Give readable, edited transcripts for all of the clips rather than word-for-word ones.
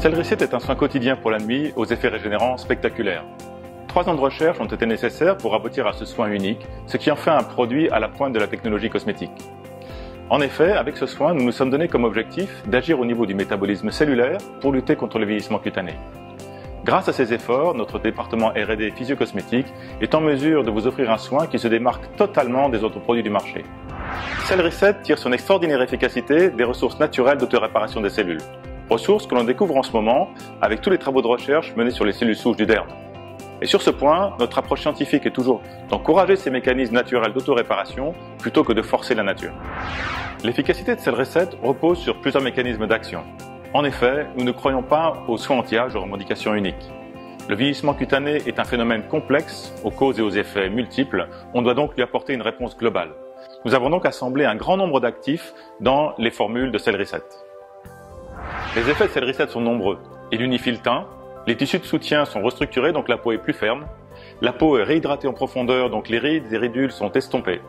Cell-Reset est un soin quotidien pour la nuit aux effets régénérants spectaculaires. 3 ans de recherche ont été nécessaires pour aboutir à ce soin unique, ce qui en fait un produit à la pointe de la technologie cosmétique. En effet, avec ce soin, nous nous sommes donné comme objectif d'agir au niveau du métabolisme cellulaire pour lutter contre le vieillissement cutané. Grâce à ces efforts, notre département R&D physio-cosmétique est en mesure de vous offrir un soin qui se démarque totalement des autres produits du marché. Cell-Reset tire son extraordinaire efficacité des ressources naturelles d'autoréparation des cellules. Ressources que l'on découvre en ce moment avec tous les travaux de recherche menés sur les cellules souches du derme. Et sur ce point, notre approche scientifique est toujours d'encourager ces mécanismes naturels d'autoréparation plutôt que de forcer la nature. L'efficacité de Cell-Reset repose sur plusieurs mécanismes d'action. En effet, nous ne croyons pas aux soins anti-âge aux revendications uniques. Le vieillissement cutané est un phénomène complexe, aux causes et aux effets multiples. On doit donc lui apporter une réponse globale. Nous avons donc assemblé un grand nombre d'actifs dans les formules de Cell-Reset. Les effets de Cell-Reset sont nombreux. Il unifie le teint, les tissus de soutien sont restructurés, donc la peau est plus ferme. La peau est réhydratée en profondeur, donc les rides et ridules sont estompées.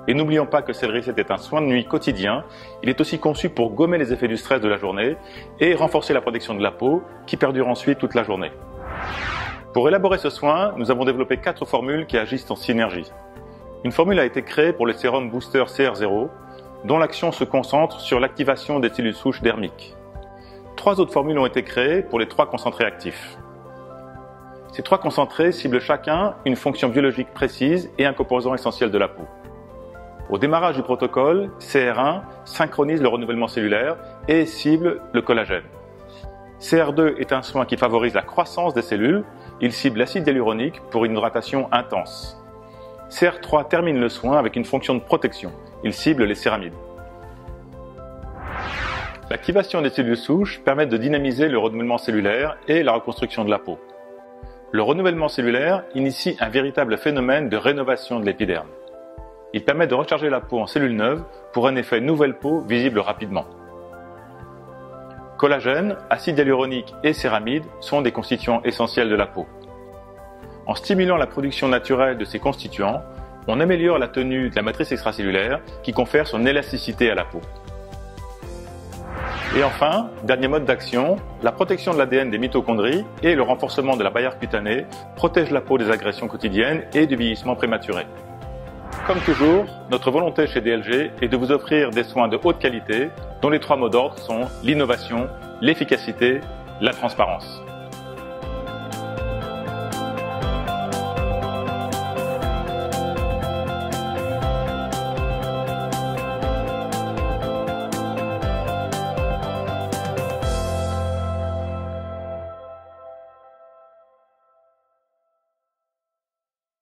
Et n'oublions pas que Cell-Reset est un soin de nuit quotidien. Il est aussi conçu pour gommer les effets du stress de la journée et renforcer la protection de la peau qui perdure ensuite toute la journée. Pour élaborer ce soin, nous avons développé 4 formules qui agissent en synergie. Une formule a été créée pour le sérum booster CR0, dont l'action se concentre sur l'activation des cellules souches dermiques. 3 autres formules ont été créées pour les 3 concentrés actifs. Ces 3 concentrés ciblent chacun une fonction biologique précise et un composant essentiel de la peau. Au démarrage du protocole, CR1 synchronise le renouvellement cellulaire et cible le collagène. CR2 est un soin qui favorise la croissance des cellules. Il cible l'acide hyaluronique pour une hydratation intense. CR3 termine le soin avec une fonction de protection. Il cible les céramides. L'activation des cellules souches permet de dynamiser le renouvellement cellulaire et la reconstruction de la peau. Le renouvellement cellulaire initie un véritable phénomène de rénovation de l'épiderme. Il permet de recharger la peau en cellules neuves pour un effet nouvelle peau visible rapidement. Collagène, acide hyaluronique et céramides sont des constituants essentiels de la peau. En stimulant la production naturelle de ces constituants, on améliore la tenue de la matrice extracellulaire qui confère son élasticité à la peau. Et enfin, dernier mode d'action, la protection de l'ADN des mitochondries et le renforcement de la barrière cutanée protègent la peau des agressions quotidiennes et du vieillissement prématuré. Comme toujours, notre volonté chez DLG est de vous offrir des soins de haute qualité dont les 3 mots d'ordre sont l'innovation, l'efficacité, la transparence.